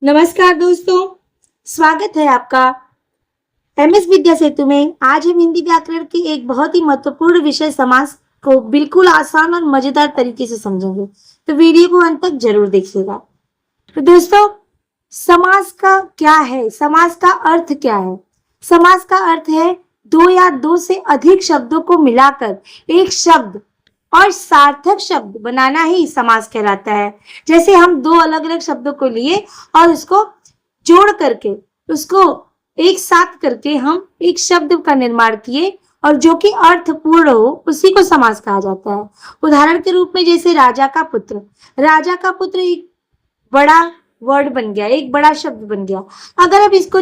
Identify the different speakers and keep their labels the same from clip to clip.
Speaker 1: नमस्कार दोस्तों, स्वागत है आपका एमएस विद्या सेतु में। आज हम हिंदी व्याकरण के एक बहुत ही महत्वपूर्ण विषय समास को बिल्कुल आसान और मजेदार तरीके से समझेंगे, तो वीडियो को अंत तक जरूर देखिएगा। तो दोस्तों, समास का क्या है? समास का अर्थ क्या है? समास का अर्थ है दो या दो से अधिक शब्दों को मिलाकर एक शब्द और सार्थक शब्द बनाना ही समास कहलाता है। जैसे हम दो अलग अलग शब्दों को लिए और उसको जोड़ करके, उसको एक साथ करके हम एक शब्द का निर्माण किए और जो कि अर्थपूर्ण हो, उसी को समास कहा जाता है। उदाहरण के रूप में जैसे राजा का पुत्र। राजा का पुत्र एक बड़ा वर्ड बन गया, एक बड़ा शब्द बन गया। अगर आप इसको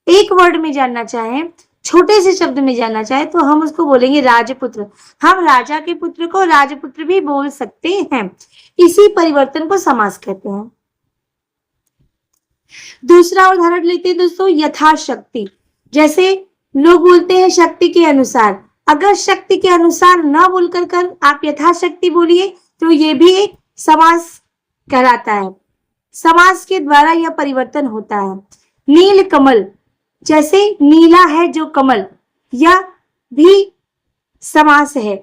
Speaker 1: एक वर्ड में जानना चाहें, छोटे से शब्द में जानना चाहे, तो हम उसको बोलेंगे राजपुत्र। हम राजा के पुत्र को राजपुत्र भी बोल सकते हैं। इसी परिवर्तन को समास कहते हैं। दूसरा उदाहरण लेते हैं दोस्तों, यथाशक्ति। जैसे लोग बोलते हैं शक्ति के अनुसार। अगर शक्ति के अनुसार न बोलकर कर आप यथाशक्ति बोलिए तो ये भी एक समास कहलाता है। समास के द्वारा यह परिवर्तन होता है। नील कमल, जैसे नीला है जो कमल, यह भी समास है।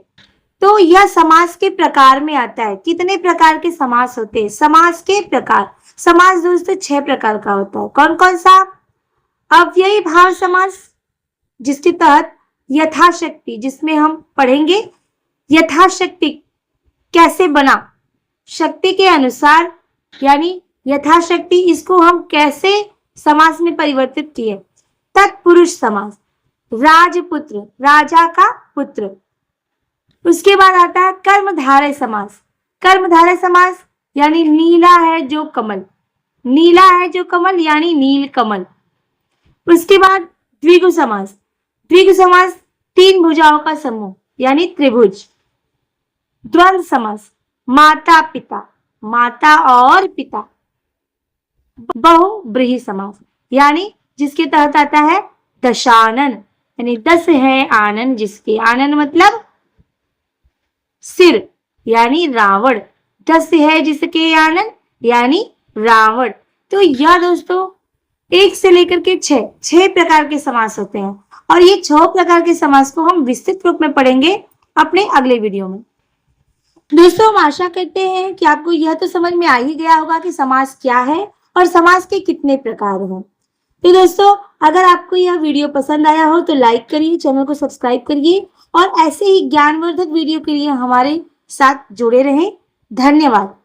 Speaker 1: तो यह समास के प्रकार में आता है। कितने प्रकार के समास होते हैं? समास के प्रकार। समास दोस्तों 6 प्रकार का होता है। कौन कौन सा? अव्ययी भाव समास, जिसके तहत यथाशक्ति, जिसमें हम पढ़ेंगे यथाशक्ति कैसे बना, शक्ति के अनुसार, यानी यथाशक्ति, इसको हम कैसे समास में परिवर्तित किए। तत्पुरुष समास, राजपुत्र, राजा का पुत्र। उसके बाद आता है कर्मधारय समास। कर्मधारय समास यानी नीला है जो कमल, नीला है जो कमल यानी नील कमल। उसके बाद द्विगु समास। द्विगु समास 3 भुजाओं का समूह यानी त्रिभुज। द्वंद्व समास, माता पिता, माता और पिता। बहुब्रीहि समास यानी जिसके तहत आता है दशानन, यानी 10 है आनन जिसके। आनन मतलब सिर, यानी रावण। 10 है जिसके आनन यानी रावण। तो यह दोस्तों 1 से लेकर के 6 प्रकार के समास होते हैं और ये 6 प्रकार के समास को हम विस्तृत रूप में पढ़ेंगे अपने अगले वीडियो में। दोस्तों, हम आशा करते हैं कि आपको यह तो समझ में आ ही गया होगा कि समास क्या है और समास के कितने प्रकार हैं। तो दोस्तों, अगर आपको यह वीडियो पसंद आया हो तो लाइक करिए, चैनल को सब्सक्राइब करिए और ऐसे ही ज्ञानवर्धक वीडियो के लिए हमारे साथ जुड़े रहें। धन्यवाद।